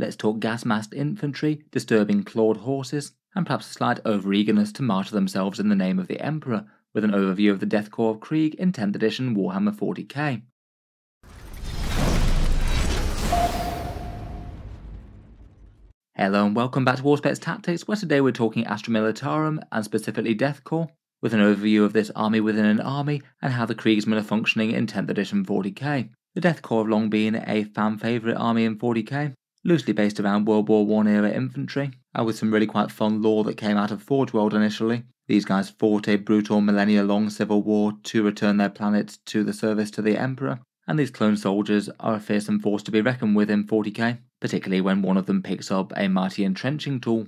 Let's talk gas-masked infantry, disturbing clawed horses, and perhaps a slight over-eagerness to martyr themselves in the name of the Emperor, with an overview of the Death Korps of Krieg in 10th edition Warhammer 40K. Hello and welcome back to Auspex Tactics, where today we're talking Astra Militarum and specifically Death Korps, with an overview of this army within an army and how the Kriegsmen are functioning in 10th edition 40k. The Death Korps have long been a fan favourite army in 40k, loosely based around World War I era infantry, and with some really quite fun lore that came out of Forge World initially. These guys fought a brutal millennia-long civil war to return their planet to the service to the Emperor, and these clone soldiers are a fearsome force to be reckoned with in 40k, particularly when one of them picks up a mighty entrenching tool.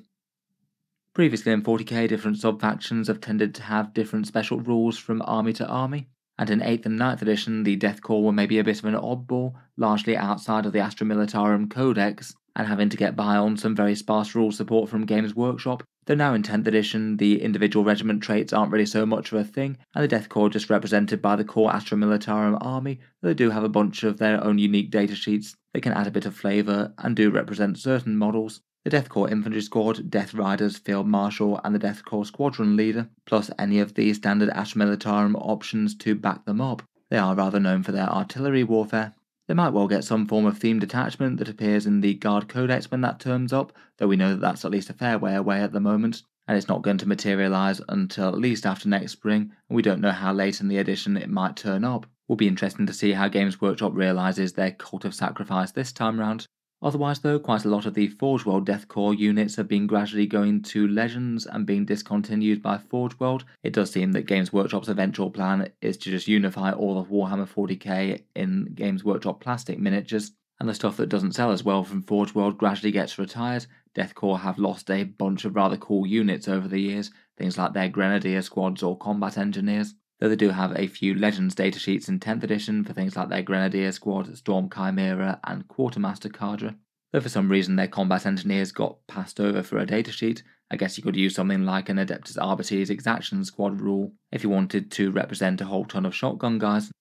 Previously in 40k, different sub-factions have tended to have different special rules from army to army, and in 8th and 9th edition the Death Korps were maybe a bit of an oddball, largely outside of the Astra Militarum Codex, and having to get by on some very sparse rule support from Games Workshop, though now in 10th edition the individual regiment traits aren't really so much of a thing, and the Death Korps are just represented by the core Astra Militarum army, though they do have a bunch of their own unique datasheets that can add a bit of flavour and do represent certain models. The Death Korps Infantry Squad, Death Riders, Field Marshal and the Death Korps Squadron Leader, plus any of the standard Astra Militarum options to back them up. They are rather known for their artillery warfare. They might well get some form of themed attachment that appears in the Guard Codex when that turns up, though we know that that's at least a fair way away at the moment, and it's not going to materialise until at least after next spring, and we don't know how late in the edition it might turn up. Will be interesting to see how Games Workshop realises their Cult of Sacrifice this time round. Otherwise though, quite a lot of the Forge World Death Korps units have been gradually going to Legends and being discontinued by Forge World. It does seem that Games Workshop's eventual plan is to just unify all of Warhammer 40k in Games Workshop plastic miniatures, and the stuff that doesn't sell as well from Forge World gradually gets retired. Death Korps have lost a bunch of rather cool units over the years, things like their Grenadier squads or Combat Engineers, though they do have a few Legends datasheets in 10th edition for things like their Grenadier squad, Storm Chimera and Quartermaster Cadre. Though for some reason their Combat Engineers got passed over for a datasheet, I guess you could use something like an Adeptus Arbites Exaction Squad rule if you wanted to represent a whole ton of shotgun guys.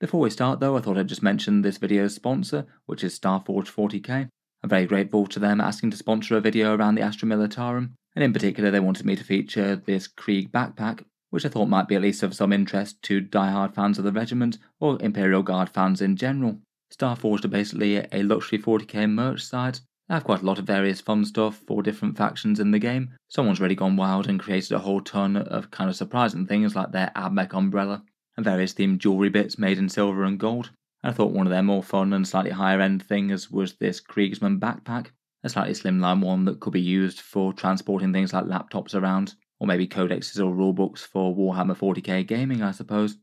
Before we start though, I thought I'd just mention this video's sponsor, which is Starforged 40k. I'm very grateful to them asking to sponsor a video around the Astra Militarum, and in particular they wanted me to feature this Krieg backpack, which I thought might be at least of some interest to die-hard fans of the regiment, or Imperial Guard fans in general. Starforged are basically a luxury 40k merch site. They have quite a lot of various fun stuff for different factions in the game. Someone's really gone wild and created a whole ton of kind of surprising things like their Abmech umbrella, and various themed jewellery bits made in silver and gold. And I thought one of their more fun and slightly higher end things was this Kriegsman backpack, a slightly slimline one that could be used for transporting things like laptops around, or maybe codexes or rulebooks for Warhammer 40k gaming, I suppose.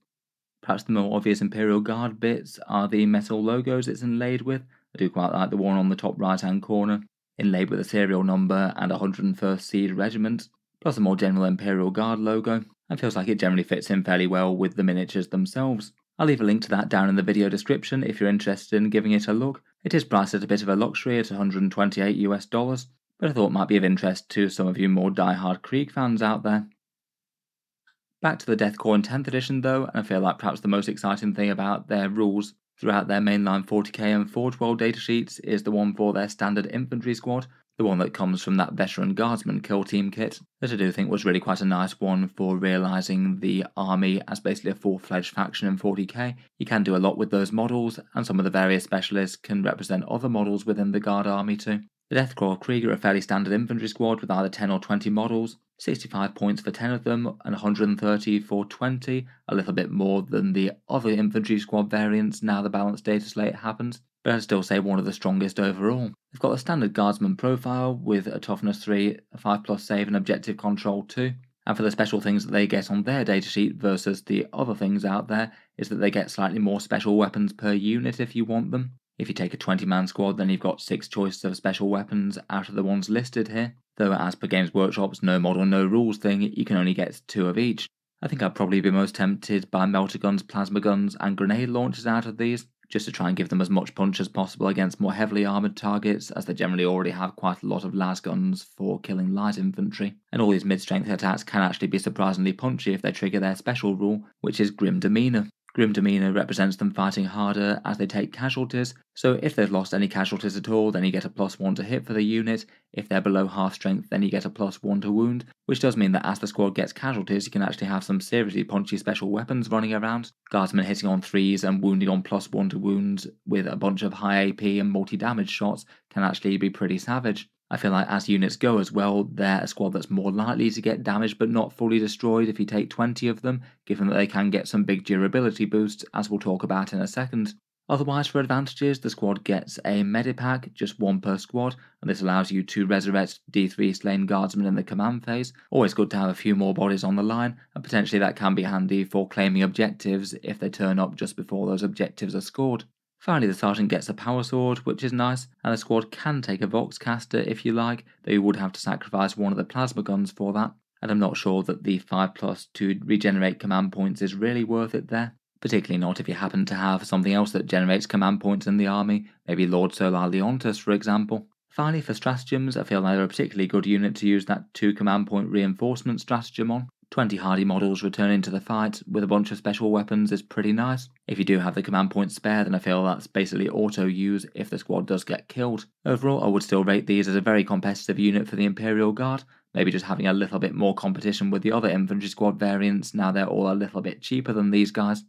Perhaps the more obvious Imperial Guard bits are the metal logos it's inlaid with. I do quite like the one on the top right hand corner, inlaid with a serial number and 101st Siege Regiment, plus the more general Imperial Guard logo, and feels like it generally fits in fairly well with the miniatures themselves. I'll leave a link to that down in the video description if you're interested in giving it a look. It is priced at a bit of a luxury at $128 US, but I thought it might be of interest to some of you more die-hard Krieg fans out there. Back to the Death Korps in 10th edition though, and I feel like perhaps the most exciting thing about their rules throughout their mainline 40k and Forge World datasheets is the one for their standard infantry squad, the one that comes from that veteran guardsman kill team kit, that I do think was really quite a nice one for realising the army as basically a full-fledged faction in 40k. You can do a lot with those models, and some of the various specialists can represent other models within the Guard army too. The Death Korps of Krieg are a fairly standard infantry squad with either 10 or 20 models, 65 points for 10 of them and 130 for 20, a little bit more than the other infantry squad variants now the balanced data slate happens, but I'd still say one of the strongest overall. They've got a standard guardsman profile with a toughness 3, a 5+ save and objective control 2, and for the special things that they get on their datasheet versus the other things out there is that they get slightly more special weapons per unit if you want them. If you take a 20-man squad, then you've got 6 choices of special weapons out of the ones listed here, though as per Games Workshop's no model no rules thing, you can only get 2 of each. I think I'd probably be most tempted by melter guns, plasma guns and grenade launchers out of these, just to try and give them as much punch as possible against more heavily armoured targets, as they generally already have quite a lot of las guns for killing light infantry, and all these mid-strength attacks can actually be surprisingly punchy if they trigger their special rule, which is Grim Demeanour. Grim demeanour represents them fighting harder as they take casualties, so if they've lost any casualties at all then you get a +1 to hit for the unit. If they're below half strength then you get a +1 to wound, which does mean that as the squad gets casualties you can actually have some seriously punchy special weapons running around. Guardsmen hitting on 3s and wounding on +1 to wounds with a bunch of high AP and multi-damage shots can actually be pretty savage. I feel like as units go as well, they're a squad that's more likely to get damaged but not fully destroyed if you take 20 of them, given that they can get some big durability boosts, as we'll talk about in a second. Otherwise, for advantages, the squad gets a medipack, just 1 per squad, and this allows you to resurrect D3 slain guardsmen in the command phase. Always good to have a few more bodies on the line, and potentially that can be handy for claiming objectives if they turn up just before those objectives are scored. Finally, the sergeant gets a power sword, which is nice, and the squad can take a Voxcaster if you like, though you would have to sacrifice one of the plasma guns for that, and I'm not sure that the 5+ to regenerate command points is really worth it there, particularly not if you happen to have something else that generates command points in the army, maybe Lord Solar Leontus for example. Finally, for stratagems, I feel like they're a particularly good unit to use that 2 command point reinforcement stratagem on. 20 hardy models returning to the fight with a bunch of special weapons is pretty nice. If you do have the command point spare then I feel that's basically auto use if the squad does get killed. Overall I would still rate these as a very competitive unit for the Imperial Guard, maybe just having a little bit more competition with the other infantry squad variants now they're all a little bit cheaper than these guys.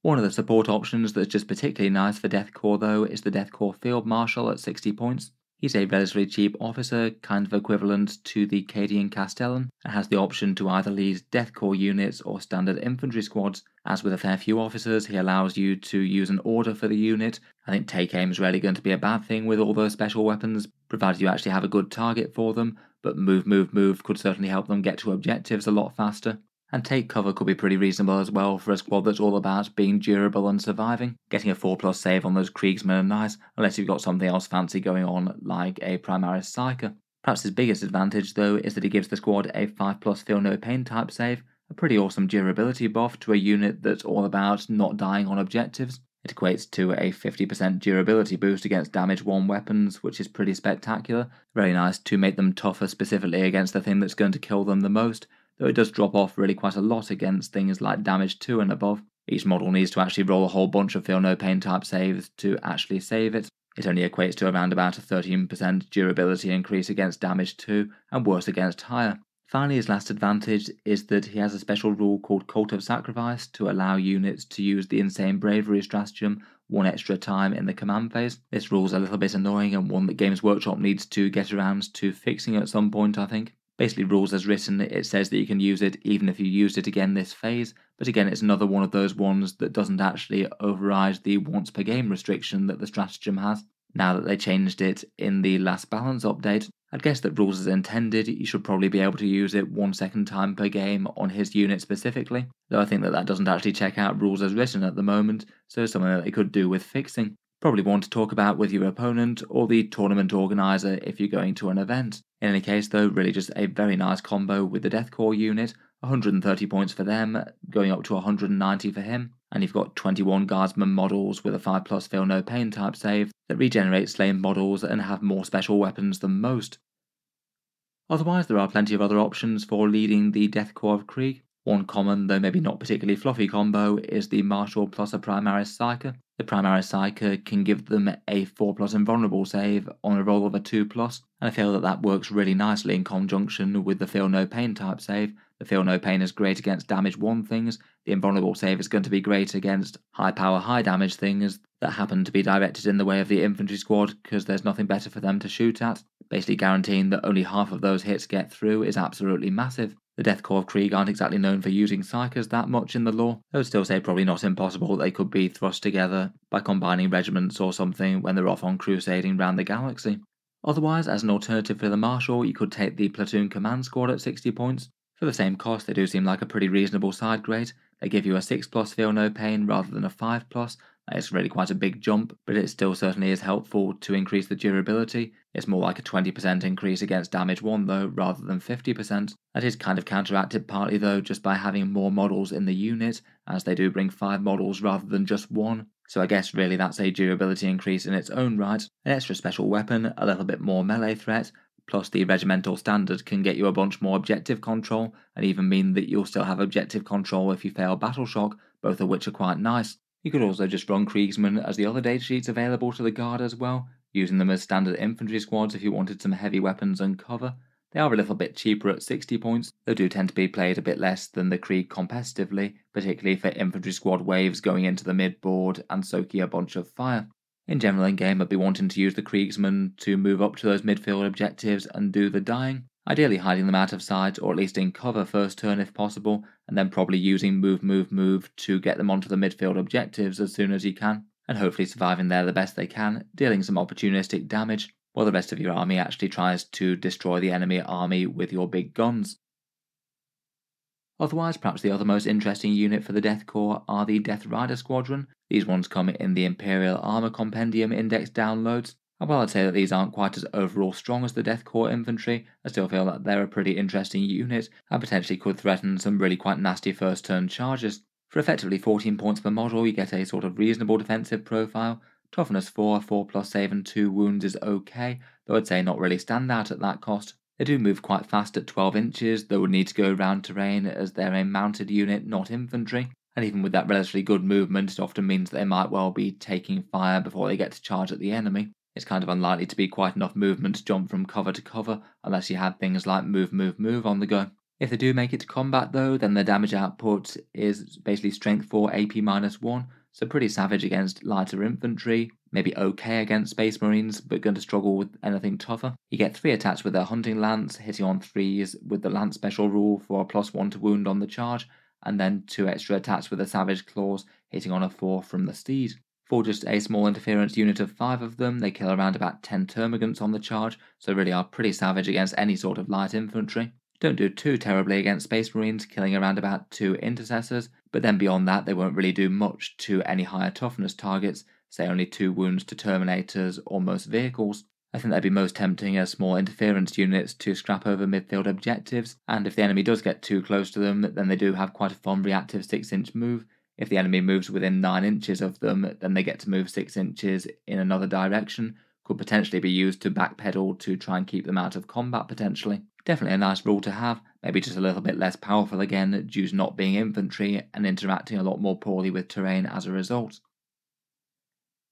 One of the support options that's just particularly nice for Death Korps though is the Death Korps Field Marshal at 60 points. He's a relatively cheap officer, kind of equivalent to the Cadian Castellan, and has the option to either lead Death Korps units or standard infantry squads. As with a fair few officers, he allows you to use an order for the unit. I think take aim is rarely going to be a bad thing with all those special weapons, provided you actually have a good target for them, but move could certainly help them get to objectives a lot faster. And take cover could be pretty reasonable as well for a squad that's all about being durable and surviving. Getting a 4+ save on those Kriegsmen are nice, unless you've got something else fancy going on like a Primaris Psyker. Perhaps his biggest advantage though is that he gives the squad a 5+ feel no pain type save, a pretty awesome durability buff to a unit that's all about not dying on objectives. It equates to a 50% durability boost against damage 1 weapons, which is pretty spectacular. Very nice to make them tougher specifically against the thing that's going to kill them the most, though it does drop off really quite a lot against things like damage 2 and above. Each model needs to actually roll a whole bunch of feel no pain type saves to actually save it. It only equates to around about a 13% durability increase against damage 2 and worse against higher. Finally, his last advantage is that he has a special rule called Cult of Sacrifice to allow units to use the Insane Bravery stratagem 1 extra time in the command phase. This rule's a little bit annoying and one that Games Workshop needs to get around to fixing at some point I think. Basically, rules as written, it says that you can use it even if you used it again this phase, but again it's another one of those ones that doesn't actually override the once per game restriction that the stratagem has. Now that they changed it in the last balance update, I'd guess that rules as intended, you should probably be able to use it 1 second time per game on his unit specifically, though I think that doesn't actually check out rules as written at the moment, so something that they could do with fixing. Probably one to talk about with your opponent or the tournament organiser if you're going to an event. In any case though, really just a very nice combo with the Death Korps unit, 130 points for them, going up to 190 for him, and you've got 21 guardsman models with a 5+ feel no pain type save that regenerate slain models and have more special weapons than most. Otherwise there are plenty of other options for leading the Death Korps of Krieg. One common, though maybe not particularly fluffy combo is the Marshal plus a Primaris Psyker. The Primaris Psyker can give them a 4+ invulnerable save on a roll of a 2+, and I feel that works really nicely in conjunction with the Feel No Pain type save. The Feel No Pain is great against damage 1 things, the invulnerable save is going to be great against high power, high damage things that happen to be directed in the way of the infantry squad because there's nothing better for them to shoot at. Basically guaranteeing that only half of those hits get through is absolutely massive. The Death Korps of Krieg aren't exactly known for using Psykers that much in the lore. I would still say probably not impossible they could be thrust together by combining regiments or something when they're off on crusading round the galaxy. Otherwise, as an alternative for the Marshal, you could take the Platoon Command Squad at 60 points. For the same cost, they do seem like a pretty reasonable side grade. They give you a 6+ Feel No Pain rather than a 5+. It's really quite a big jump, but it still certainly is helpful to increase the durability. It's more like a 20% increase against damage 1 though, rather than 50%. That is kind of counteracted partly though just by having more models in the unit, as they do bring 5 models rather than just 1. So I guess really that's a durability increase in its own right. An extra special weapon, a little bit more melee threat, plus the regimental standard can get you a bunch more objective control, and even mean that you'll still have objective control if you fail Battle Shock, both of which are quite nice. You could also just run Kriegsmen as the other datasheets available to the Guard as well, using them as standard infantry squads if you wanted some heavy weapons and cover. They are a little bit cheaper at 60 points, though do tend to be played a bit less than the Krieg competitively, particularly for infantry squad waves going into the mid-board and soaking a bunch of fire. In general in game I'd be wanting to use the Kriegsmen to move up to those midfield objectives and do the dying, ideally hiding them out of sight or at least in cover first turn if possible, and then probably using move to get them onto the midfield objectives as soon as you can, and hopefully surviving there the best they can, dealing some opportunistic damage, while the rest of your army actually tries to destroy the enemy army with your big guns. Otherwise, perhaps the other most interesting unit for the Death Korps are the Death Rider Squadron. These ones come in the Imperial Armor Compendium Index downloads, and while I'd say that these aren't quite as overall strong as the Death Korps infantry, I still feel that they're a pretty interesting unit and potentially could threaten some really quite nasty first turn charges. For effectively 14 points per model, you get a sort of reasonable defensive profile. Toughness 4 plus save and 2 wounds is okay, though I'd say not really stand out at that cost. They do move quite fast at 12 inches, though would need to go around terrain as they're a mounted unit, not infantry. And even with that relatively good movement, it often means that they might well be taking fire before they get to charge at the enemy. It's kind of unlikely to be quite enough movement to jump from cover to cover unless you had things like move on the go. If they do make it to combat though, then their damage output is basically strength 4 AP -1, so pretty savage against lighter infantry, maybe okay against Space Marines, but going to struggle with anything tougher. You get 3 attacks with their Hunting Lance, hitting on 3s with the Lance special rule for a +1 to wound on the charge, and then 2 extra attacks with the Savage Claws, hitting on a 4 from the Steed. For just a small interference unit of 5 of them, they kill around about 10 termagants on the charge, so really are pretty savage against any sort of light infantry. Don't do too terribly against Space Marines, killing around about 2 intercessors, but then beyond that they won't really do much to any higher toughness targets, say only 2 wounds to Terminators or most vehicles. I think they'd be most tempting as small interference units to scrap over midfield objectives, and if the enemy does get too close to them, then they do have quite a fun reactive 6-inch move. If the enemy moves within 9 inches of them, then they get to move 6 inches in another direction, could potentially be used to backpedal to try and keep them out of combat potentially. Definitely a nice rule to have, maybe just a little bit less powerful again due to not being infantry and interacting a lot more poorly with terrain as a result.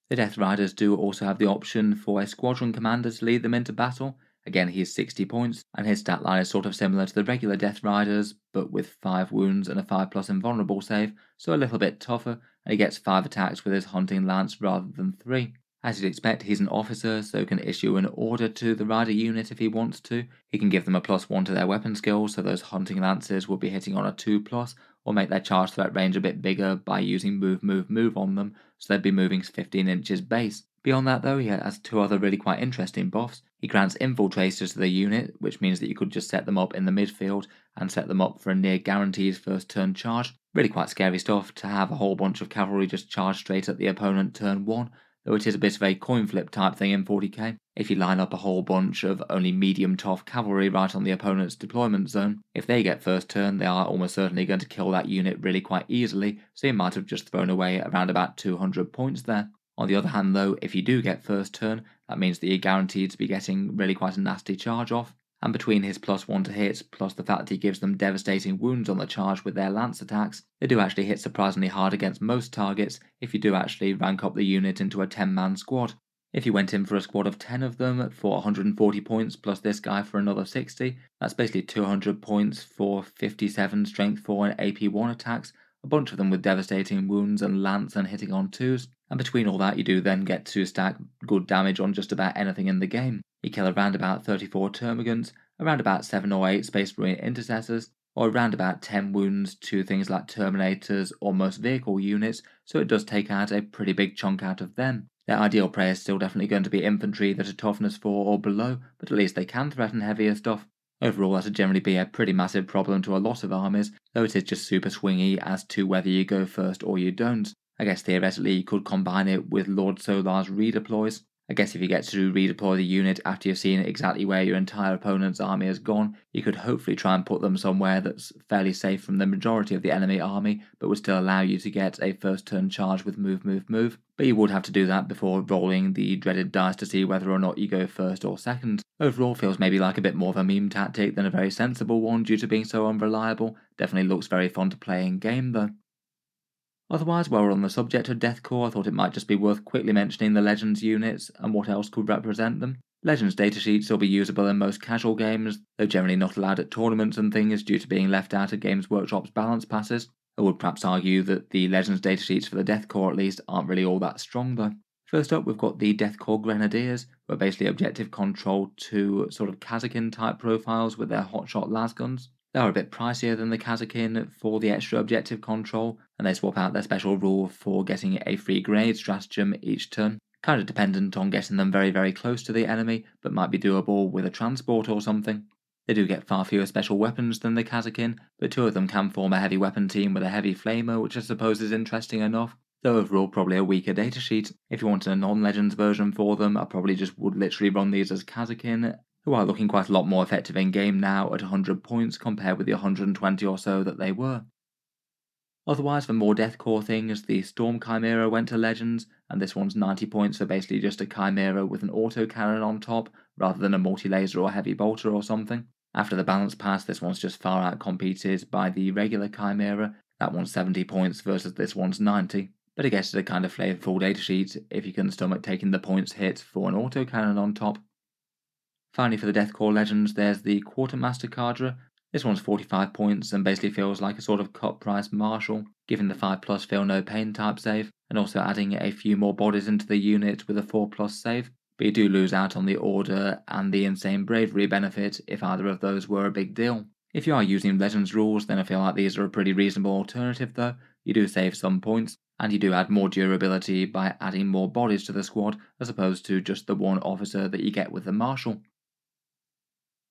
The Death Riders do also have the option for a squadron commander to lead them into battle. Again, he's 60 points, and his stat line is sort of similar to the regular Death Riders, but with 5 wounds and a 5+ invulnerable save, so a little bit tougher, and he gets 5 attacks with his Hunting Lance rather than 3. As you'd expect, he's an officer, so can issue an order to the rider unit if he wants to. He can give them a +1 to their weapon skills, so those Hunting Lances will be hitting on a 2+, or make their charge threat range a bit bigger by using move on them, so they'd be moving 15 inches base. Beyond that though, he has 2 other really quite interesting buffs. He grants infiltrators to the unit, which means that you could just set them up in the midfield and set them up for a near guaranteed first turn charge. Really quite scary stuff to have a whole bunch of cavalry just charge straight at the opponent turn 1. Though it is a bit of a coin flip type thing in 40k. If you line up a whole bunch of only medium tough cavalry right on the opponent's deployment zone, if they get first turn they are almost certainly going to kill that unit really quite easily, so you might have just thrown away around about 200 points there. On the other hand though, if you do get first turn, that means that you're guaranteed to be getting really quite a nasty charge off, and between his +1 to hit, plus the fact that he gives them devastating wounds on the charge with their lance attacks, they do actually hit surprisingly hard against most targets if you do actually rank up the unit into a 10-man squad. If you went in for a squad of 10 of them for 140 points plus this guy for another 60, that's basically 200 points for 57 strength 4 and AP1 attacks, a bunch of them with devastating wounds and lance and hitting on 2s, and between all that you do then get to stack good damage on just about anything in the game. You kill around about 34 termagants, around about 7 or 8 Space Marine intercessors, or around about 10 wounds to things like Terminators or most vehicle units, so it does take out a pretty big chunk out of them. Their ideal prey is still definitely going to be infantry that are toughness 4 or below, but at least they can threaten heavier stuff. Overall, that would generally be a pretty massive problem to a lot of armies, though it is just super swingy as to whether you go first or you don't. I guess theoretically you could combine it with Lord Solar's redeploys. I guess if you get to redeploy the unit after you've seen exactly where your entire opponent's army has gone, you could hopefully try and put them somewhere that's fairly safe from the majority of the enemy army, but would still allow you to get a first turn charge with move, move, move. But you would have to do that before rolling the dreaded dice to see whether or not you go first or second. Overall feels maybe like a bit more of a meme tactic than a very sensible one due to being so unreliable. Definitely looks very fun to play in game though. Otherwise, while we're on the subject of Death Korps, I thought it might just be worth quickly mentioning the Legends units and what else could represent them. Legends datasheets will be usable in most casual games, though generally not allowed at tournaments and things due to being left out of Games Workshop's balance passes. I would perhaps argue that the Legends datasheets for the Death Korps at least aren't really all that strong though. First up, we've got the Death Korps Grenadiers, who are basically objective control to sort of Kazakin type profiles with their hotshot lasguns. They are a bit pricier than the Kazakin for the extra objective control, and they swap out their special rule for getting a free grenade stratagem each turn. Kind of dependent on getting them very, very close to the enemy, but might be doable with a transport or something. They do get far fewer special weapons than the Kazakin, but two of them can form a heavy weapon team with a heavy flamer, which I suppose is interesting enough, though overall probably a weaker datasheet. If you wanted a non-Legends version for them, I probably just would literally run these as Kazakin, who are looking quite a lot more effective in game now at 100 points compared with the 120 or so that they were. Otherwise, for more Death Korps things, the Storm Chimera went to Legends, and this one's 90 points for basically just a Chimera with an autocannon on top, rather than a multi-laser or heavy bolter or something. After the balance pass, this one's just far out competed by the regular Chimera. That one's 70 points versus this one's 90. But I guess it's a kind of flavourful datasheet if you can stomach taking the points hit for an autocannon on top. Finally, for the Death Korps Legends, there's the Quartermaster Cadre. This one's 45 points and basically feels like a sort of cut price Marshal, giving the 5+ feel no pain type save, and also adding a few more bodies into the unit with a 4+ save, but you do lose out on the Order and the Insane Bravery benefit if either of those were a big deal. If you are using Legends rules, then I feel like these are a pretty reasonable alternative though. You do save some points, and you do add more durability by adding more bodies to the squad as opposed to just the one officer that you get with the Marshal.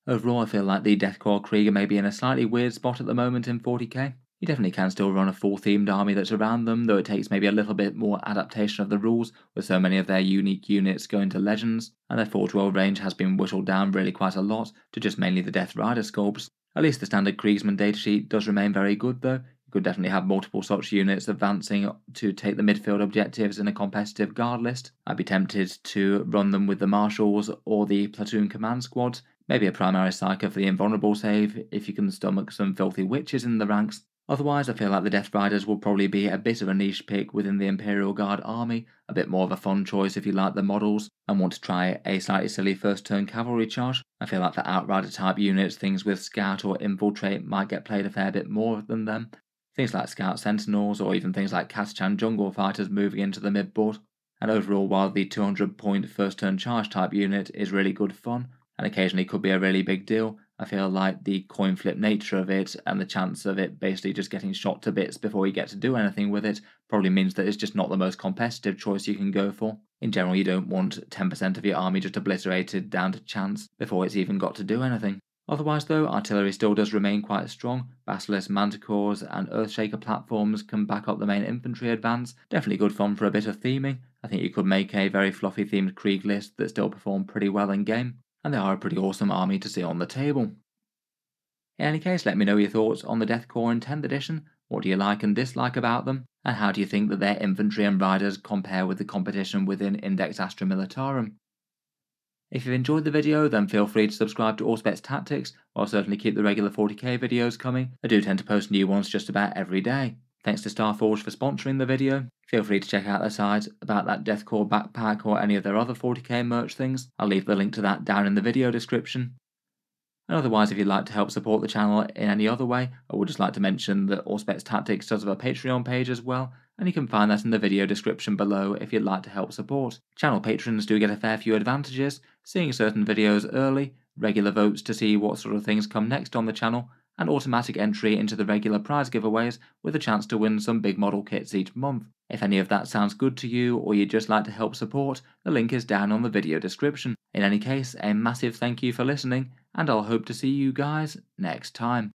Overall, I feel like the Death Korps Krieger may be in a slightly weird spot at the moment in 40k. You definitely can still run a full themed army that's around them, though it takes maybe a little bit more adaptation of the rules, with so many of their unique units going to Legends, and their 4-12 range has been whittled down really quite a lot to just mainly the Death Rider sculpts. At least the standard Kriegsman datasheet does remain very good though. You could definitely have multiple such units advancing to take the midfield objectives in a competitive guard list. I'd be tempted to run them with the Marshals or the Platoon Command Squads. Maybe a primary psyker for the invulnerable save if you can stomach some filthy witches in the ranks. Otherwise, I feel like the Death Riders will probably be a bit of a niche pick within the Imperial Guard army, a bit more of a fun choice if you like the models and want to try a slightly silly first turn cavalry charge. I feel like for Outrider type units, things with Scout or Infiltrate might get played a fair bit more than them. Things like Scout Sentinels or even things like Kazachan Jungle Fighters moving into the midboard. And overall, while the 200 point first turn charge type unit is really good fun, and occasionally could be a really big deal, I feel like the coin flip nature of it and the chance of it basically just getting shot to bits before you get to do anything with it probably means that it's just not the most competitive choice you can go for. In general, you don't want 10% of your army just obliterated down to chance before it's even got to do anything. Otherwise though, artillery still does remain quite strong. Basilisk, Manticores and Earthshaker platforms can back up the main infantry advance. Definitely good fun for a bit of theming. I think you could make a very fluffy themed Krieg list that still perform pretty well in game, and they are a pretty awesome army to see on the table. In any case, let me know your thoughts on the Death Korps in 10th edition. What do you like and dislike about them? And how do you think that their infantry and riders compare with the competition within Index Astra Militarum? If you've enjoyed the video, then feel free to subscribe to Auspex Tactics. I'll certainly keep the regular 40k videos coming. I do tend to post new ones just about every day. Thanks to Starforged for sponsoring the video. Feel free to check out their site about that Death Korps backpack or any of their other 40k merch things. I'll leave the link to that down in the video description. And otherwise, if you'd like to help support the channel in any other way, I would just like to mention that Auspex Tactics does have a Patreon page as well, and you can find that in the video description below if you'd like to help support. Channel patrons do get a fair few advantages, seeing certain videos early, regular votes to see what sort of things come next on the channel, and automatic entry into the regular prize giveaways with a chance to win some big model kits each month. If any of that sounds good to you or you'd just like to help support, the link is down on the video description. In any case, a massive thank you for listening, and I'll hope to see you guys next time.